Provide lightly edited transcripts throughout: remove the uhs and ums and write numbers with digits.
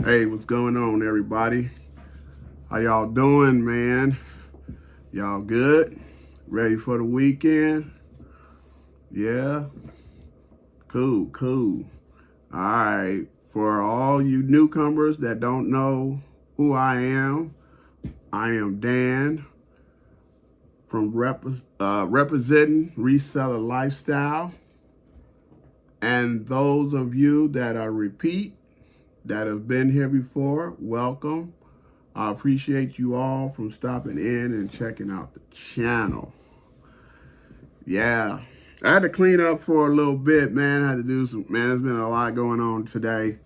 Hey, what's going on, everybody? How y'all doing, man? Y'all good? Ready for the weekend? Yeah? Cool, cool. All right. For all you newcomers that don't know who I am Dan from representing Reseller Lifestyle. And those of you that are repeat, that have been here before, welcome. I appreciate you all from stopping in and checking out the channel. Yeah. I had to clean up for a little bit, man. I had to do there's been a lot going on today.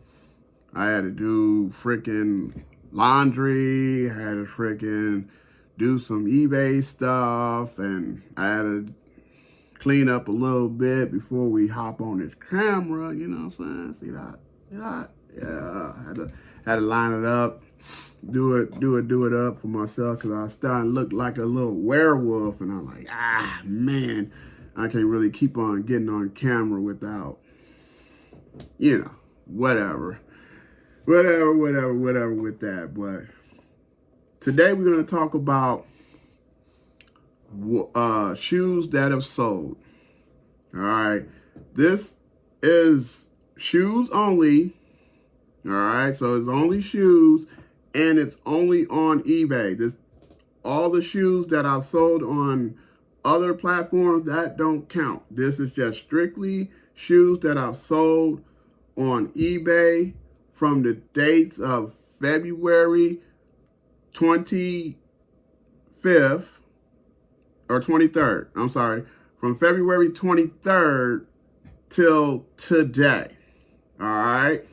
I had to do freaking laundry. I had to freaking do some eBay stuff. And I had to clean up a little bit before we hop on this camera. You know what I'm saying? See that? See that? Yeah. I had to line it up. Do it up for myself because I was starting to look like a little werewolf, and I'm like, man, I can't really keep on getting on camera without, whatever, whatever with that. But today we're gonna talk about shoes that have sold. All right, this is shoes only. All right, so it's only shoes, and it's only on eBay. This all the shoes that I've sold on other platforms that don't count. This is just strictly shoes that I've sold on eBay from the dates of February 25th or 23rd. I'm sorry, from February 23rd till today. All right.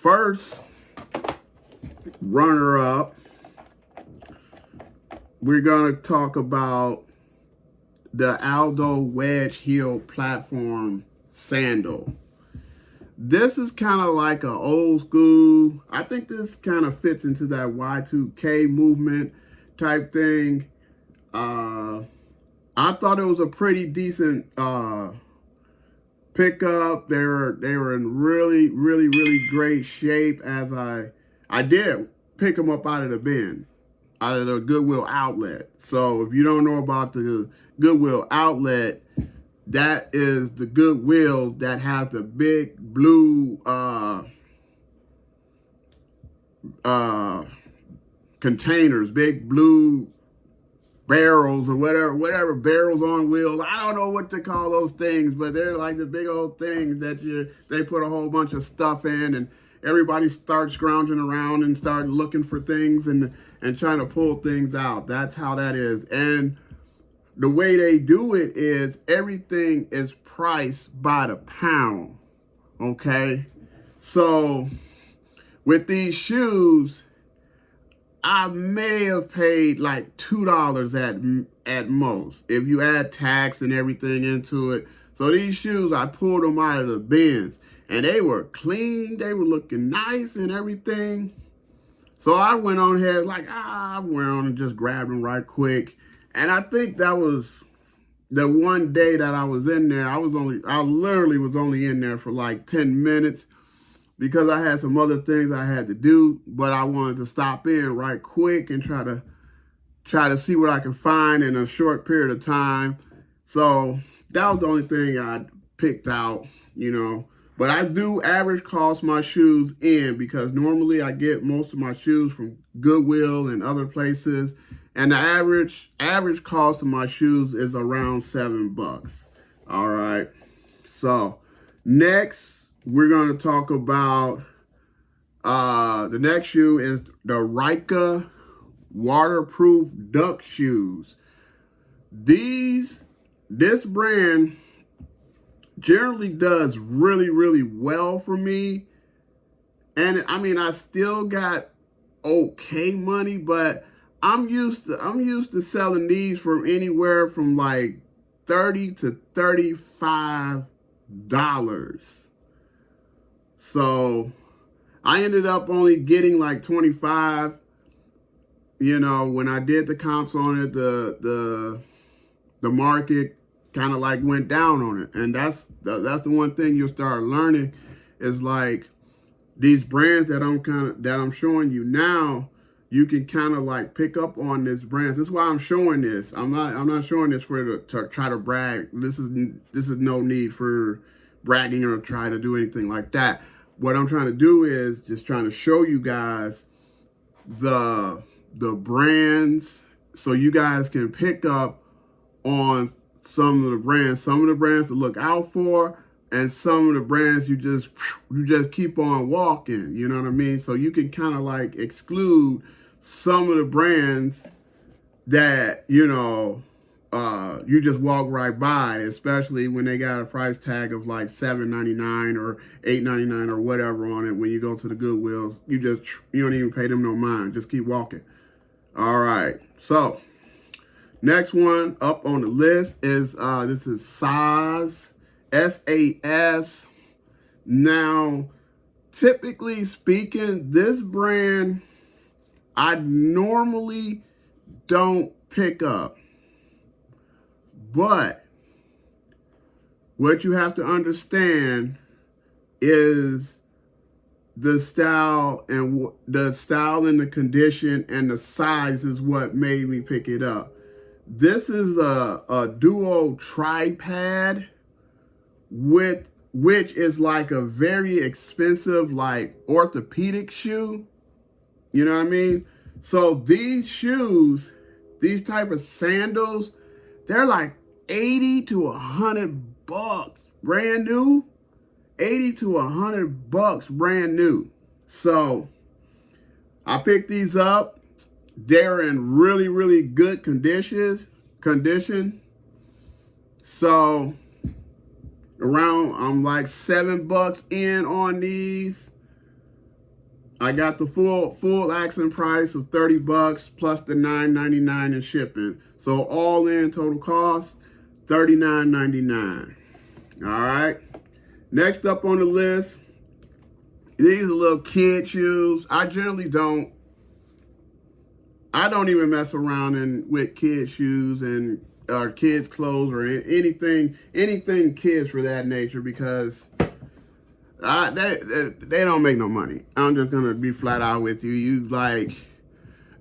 First runner up, we're going to talk about the Aldo Wedge Heel Platform Sandal. This is kind of like an old school, I think this kind of fits into that Y2K movement type thing. I thought it was a pretty decent pickup. They were in really great shape as I did pick them up out of the bin, out of the Goodwill outlet. So if you don't know about the Goodwill outlet, that is the Goodwill that has the big blue containers, big blue barrels or whatever barrels on wheels. I don't know what to call those things, but they're like the big old things that they put a whole bunch of stuff in, and everybody starts scrounging around and start looking for things and trying to pull things out. That's how that is. And the way they do it is everything is priced by the pound. Okay? So with these shoes, I may have paid like $2 at most if you add tax and everything into it. So these shoes, I pulled them out of the bins and they were clean. They were looking nice and everything. So I went on ahead I went on and just grabbed them right quick. And I think that was the one day that I was in there. I literally was only in there for like 10 minutes because I had some other things I had to do, but I wanted to stop in right quick and try to see what I can find in a short period of time. So that was the only thing I picked out. But I do average cost my shoes in because normally I get most of my shoes from Goodwill and other places, and the average cost of my shoes is around $7. All right. So next we're going to talk about the next shoe is the Ryka waterproof duck shoes. This brand generally does really well for me. And I mean, I still got okay money, but I'm used to selling these from anywhere from like $30 to $35. So I ended up only getting like 25. When I did the comps on it, the market kind of like went down on it, and that's the one thing you'll start learning is like these brands that I'm showing you now, you can kind of like pick up on this brand. This is why I'm showing this. I'm not showing this to try to brag. This is no need for bragging or try to do anything like that. What I'm trying to do is just trying to show you guys the brands so you guys can pick up on some of the brands to look out for, and some of the brands you just keep on walking, you know what I mean? So you can kind of like exclude some of the brands that, you know, you just walk right by, especially when they got a price tag of like $7.99 or $8.99 or whatever on it. When you go to the Goodwills, you don't even pay them no mind. Just keep walking. All right. So next one up on the list is this is SAS, SAS. Now, typically speaking, this brand I normally don't pick up. But what you have to understand is the style and the condition and the size is what made me pick it up. This is a duo tripod which is like a very expensive like orthopedic shoe. You know what I mean? So these shoes, these type of sandals, they're like 80 to 100 bucks brand new. 80 to 100 bucks brand new. So I picked these up. They're in really, really good condition. So I'm like $7 in on these. I got the full accent price of $30 plus the $9.99 in shipping. So all in total cost $39.99. All right. Next up on the list, these are little kid shoes. I don't even mess around with kid shoes and kids clothes or anything kids for that nature, because they don't make no money. I'm just gonna be flat out with you.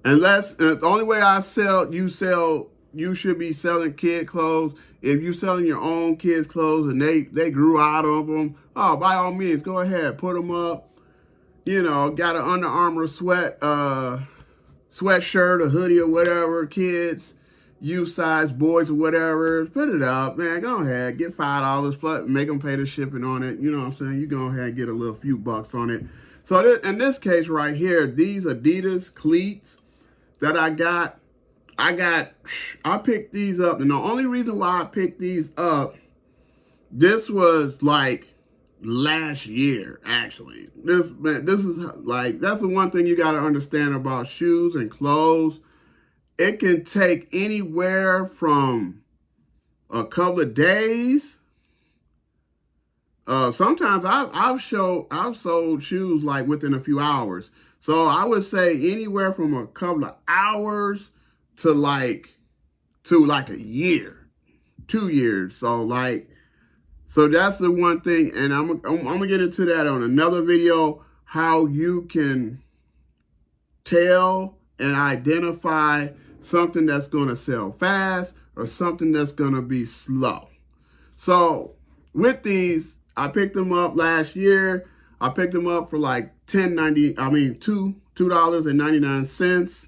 Unless the only way you should be selling kid clothes. If you're selling your own kids clothes and they grew out of them, oh, by all means, go ahead, put them up. You know, got an Under Armour sweatshirt, a hoodie or whatever, kids, youth size boys or whatever, put it up, man. Go ahead, get $5, make them pay the shipping on it. You know what I'm saying? You go ahead and get a few bucks on it. So in this case right here, these Adidas cleats that I picked these up, and the only reason why I picked these up, this was like last year, actually. This is like, that's the one thing you got to understand about shoes and clothes. It can take anywhere from a couple of days. Sometimes I've sold shoes like within a few hours. So I would say anywhere from a couple of hours to like a year, 2 years. So that's the one thing, and I'm gonna get into that on another video, how you can tell and identify something that's gonna sell fast or something that's gonna be slow. So with these, I picked them up last year. I picked them up for like $2.99,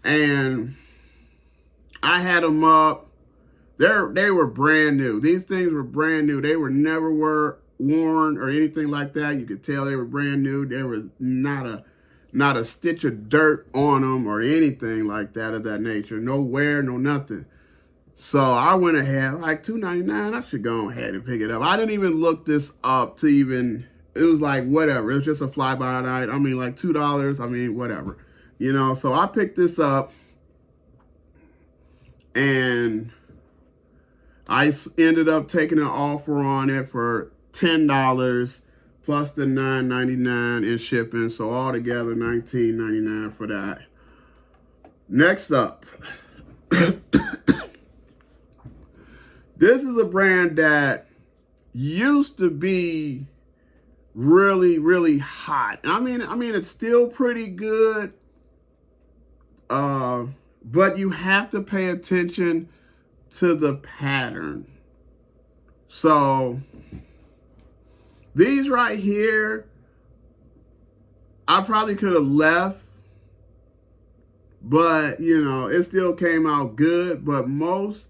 and I had them up. They were brand new. These things were brand new. They were never worn or anything like that. You could tell they were brand new. There was not a stitch of dirt on them or anything like that of that nature. No wear, no nothing. So I went ahead, like $2.99. I should go ahead and pick it up. I didn't even look this up to even. It was like whatever. It was just a fly by night. I mean, like $2. I mean, whatever. You know. So I picked this up, and I ended up taking an offer on it for $10 plus the $9.99 in shipping. So altogether $19.99 for that. Next up, this is a brand that used to be really, really hot. I mean, it's still pretty good. But you have to pay attention to the pattern. So these right here, I probably could have left, but you know, it still came out good. But most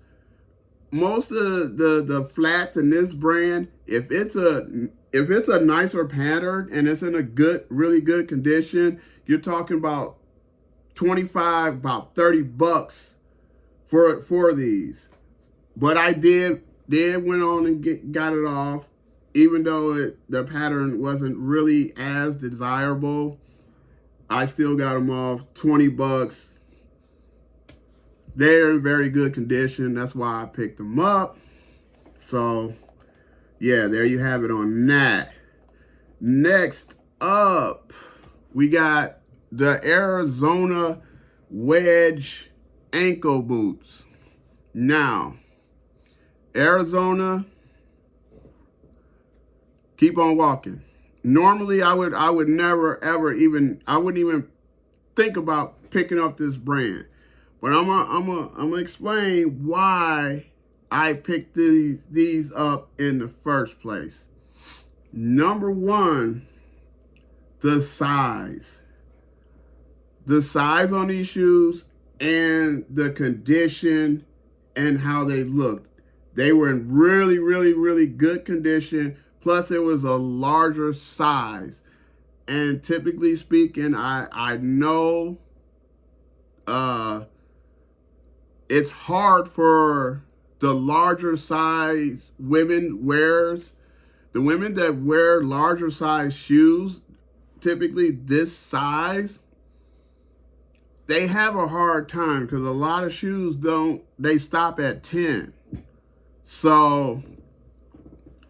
of the flats in this brand, if it's a nicer pattern and it's in a good, really good condition, you're talking about 25, about 30 bucks for these. But I did went on and got it off, even though the pattern wasn't really as desirable. I still got them off 20 bucks. They're in very good condition. That's why I picked them up. So, yeah, there you have it on that. Next up, we got the Arizona Wedge ankle boots. Now, Arizona, keep on walking. Normally, I would never ever even, I wouldn't even think about picking up this brand. But I'm gonna explain why I picked these up in the first place. Number one, the size. The size on these shoes and the condition and how they looked. They were in really, really, really good condition. Plus, it was a larger size. And typically speaking, I know it's hard for the larger size women wears. The women that wear larger size shoes, typically this size, they have a hard time because a lot of shoes they stop at 10. So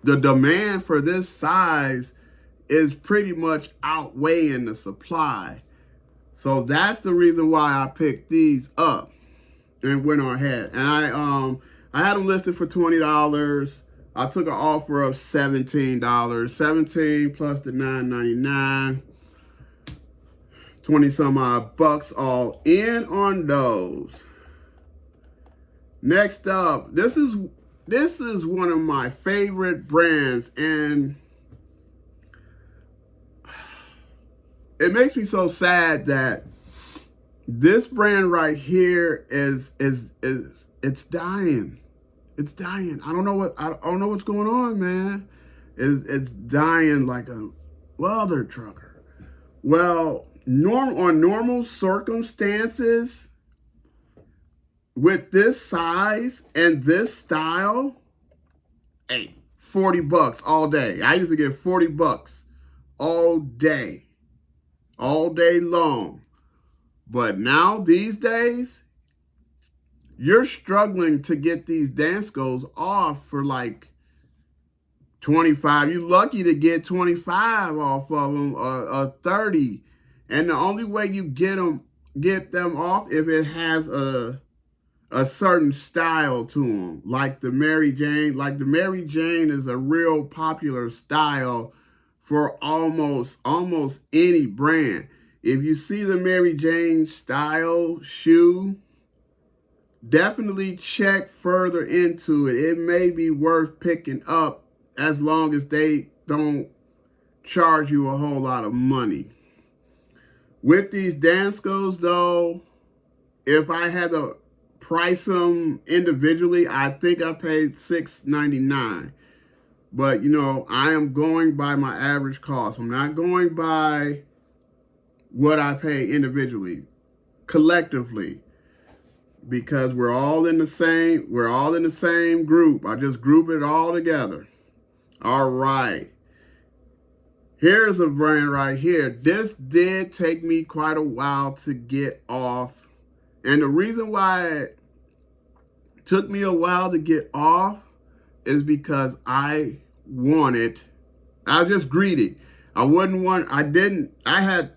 the demand for this size is pretty much outweighing the supply. So that's the reason why I picked these up and went on ahead. And I had them listed for $20. I took an offer of $17. 17 plus the $9.99. 20 some odd bucks all in on those. Next up, this is one of my favorite brands, and it makes me so sad that this brand right here is it's dying. It's dying. I don't know what's going on, man. It's dying like a leather trucker. Well, on normal circumstances, with this size and this style, hey, 40 bucks all day. I used to get 40 bucks all day long. But now, these days, you're struggling to get these Danskos off for like 25. You're lucky to get 25 off of them, or 30. And the only way you get them off if it has a certain style to them, like the Mary Jane. Like the Mary Jane is a real popular style for almost any brand. If you see the Mary Jane style shoe, definitely check further into it. It may be worth picking up as long as they don't charge you a whole lot of money. With these Danskos, though, if I had to price them individually, I think I paid $6.99. But, you know, I am going by my average cost. I'm not going by what I pay individually, collectively, because we're all in the same group. I just group it all together. All right. Here's a brand right here. This did take me quite a while to get off. And the reason why it took me a while to get off is because I was just greedy. I had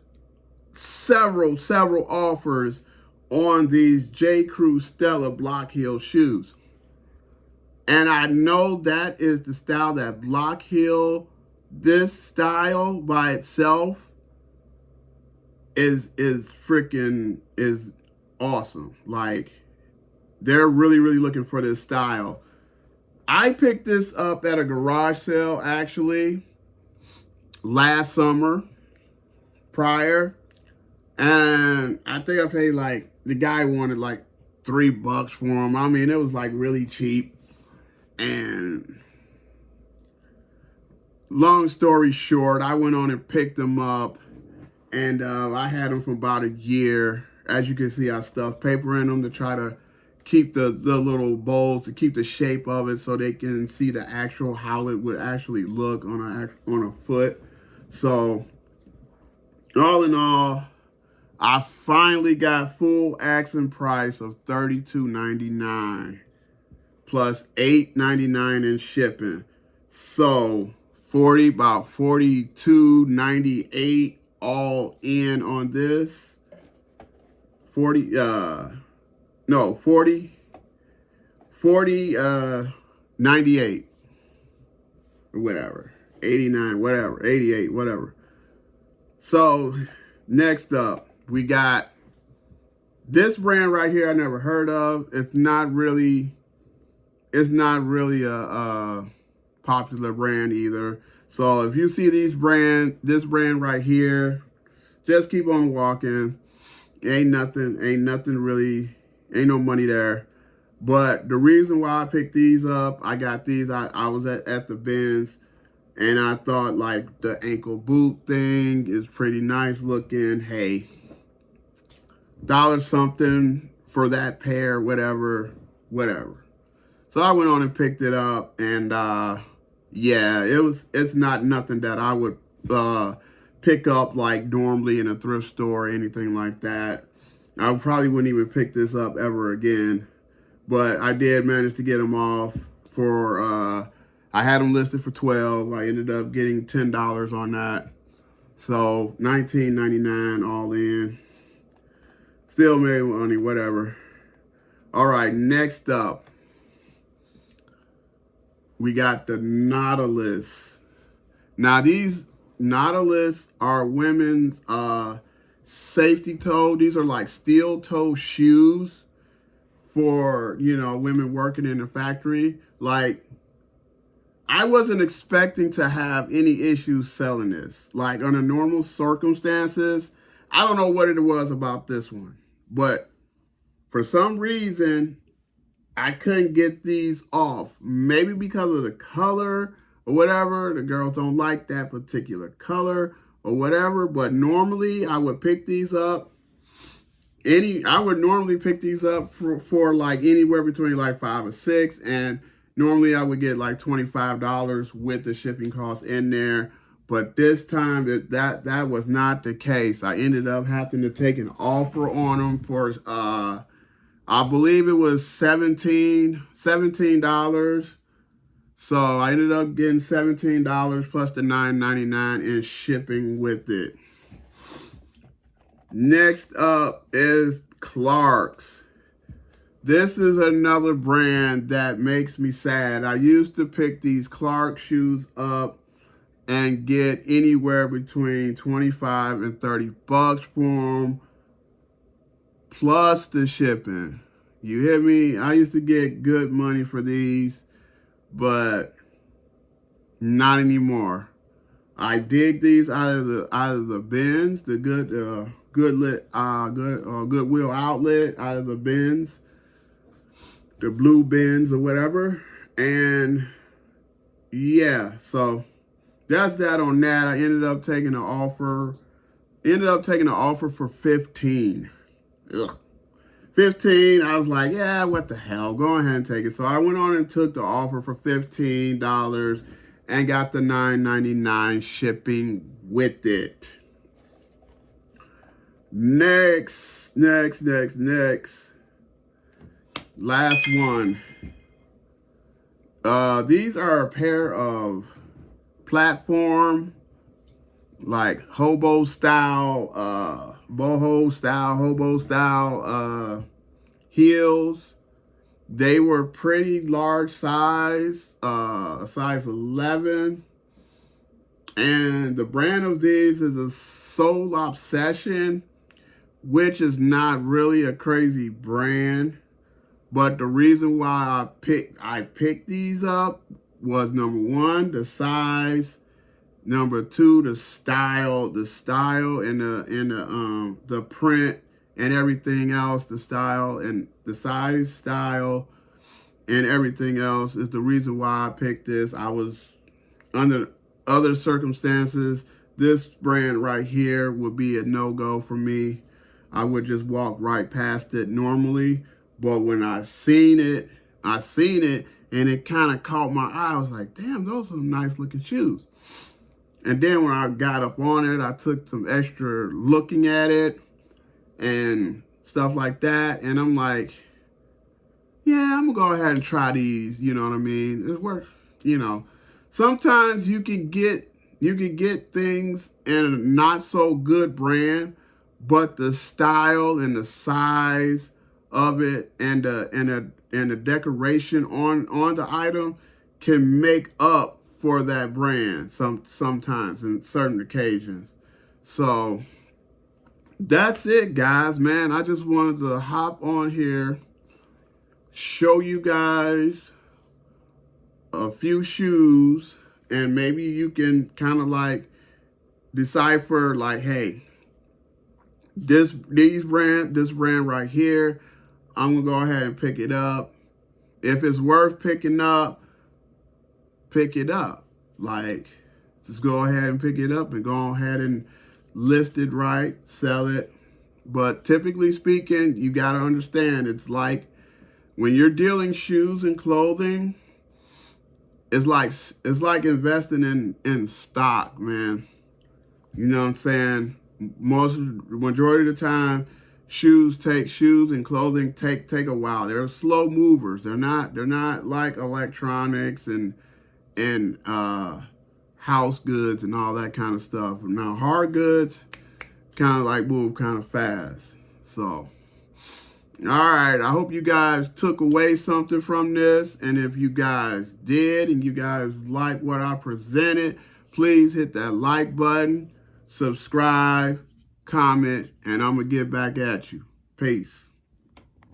several offers on these J. Crew Stella Block Heel shoes. And I know that is the style that Block Heel this style by itself is freaking is awesome. Like, they're really looking for this style. I picked this up at a garage sale actually last summer prior, and I think I paid like, the guy wanted like $3 for them. I mean, it was like really cheap. And long story short, I went on and picked them up, and I had them for about a year. As you can see, I stuffed paper in them to try to keep the little bowls, to keep the shape of it so they can see the actual, how it would actually look on a foot. So all in all, I finally got full asking price of $32.99 plus $8.99 in shipping. So about $42.98 all in on this. 98 or whatever. 89, whatever, 88, whatever. So next up, we got this brand right here I never heard of. It's not really a popular brand either. So if you see this brand right here, just keep on walking. Ain't nothing really, ain't no money there. But the reason why I picked these up, I got these, I was at the Benz, and I thought like the ankle boot thing is pretty nice looking. Hey, $1 something for that pair, whatever. So I went on and picked it up, and yeah, it's not nothing that I would pick up like normally in a thrift store or anything like that. I probably wouldn't even pick this up ever again. But I did manage to get them off for, I had them listed for $12. I ended up getting $10 on that. So $19.99 all in. Still made money, whatever. All right, next up, we got the Nautilus. Now these Nautilus are women's safety toe. These are like steel toe shoes for, women working in the factory. Like, I wasn't expecting to have any issues selling this. Like, under normal circumstances, I don't know what it was about this one, but for some reason, I couldn't get these off. Maybe because of the color or whatever. The girls don't like that particular color or whatever, but normally I would pick these up. I would normally pick these up for like anywhere between like $5 or $6, and normally I would get like $25 with the shipping cost in there. But this time that was not the case. I ended up having to take an offer on them for I believe it was $17. So I ended up getting $17 plus the $9.99 in shipping with it. Next up is Clarks. This is another brand that makes me sad. I used to pick these Clark shoes up and get anywhere between $25 and $30 for them, plus the shipping. You hear me? I used to get good money for these, but not anymore. I dig these out of the bins, the Goodwill outlet, out of the bins, the blue bins or whatever. And yeah, so that's that on that. I ended up taking an offer. For 15. Ugh. 15, I was like, yeah, what the hell? Go ahead and take it. So I went on and took the offer for $15 and got the $9.99 shipping with it. Next. Last one. These are a pair of platform, like boho style heels. They were pretty large size, size 11. And the brand of these is a Soul Obsession, which is not really a crazy brand. But the reason why I picked these up was number one, the size. Number two, the style and the print and everything else, the style and the size, style, and everything else is the reason why I picked this. I was under other circumstances, this brand right here would be a no-go for me. I would just walk right past it normally. But when I seen it and it kind of caught my eye. I was like, damn, those are some nice looking shoes. And then when I got up on it, I took some extra looking at it and stuff like that. And I'm like, yeah, I'm gonna go ahead and try these. You know what I mean? It works. You know, sometimes you can get things in a not so good brand, but the style and the size of it and the decoration on the item can make up for that brand sometimes in certain occasions. So that's it, guys, man. I just wanted to hop on here, show you guys a few shoes, and maybe you can kind of like decipher like, hey, this brand right here, I'm gonna go ahead and pick it up. If it's worth picking up, pick it up. Like, just go ahead and pick it up and go ahead and list it right, sell it. But typically speaking, you gotta understand, it's like when you're dealing shoes and clothing, it's like investing in stock, man. You know what I'm saying? Majority of the time, shoes and clothing take a while. They're slow movers. They're not like electronics and house goods and all that kind of stuff. Now hard goods kind of like move kind of fast. So all right, I hope you guys took away something from this, and if you guys did and you guys like what I presented, please hit that like button, subscribe, comment, and I'm gonna get back at you. Peace.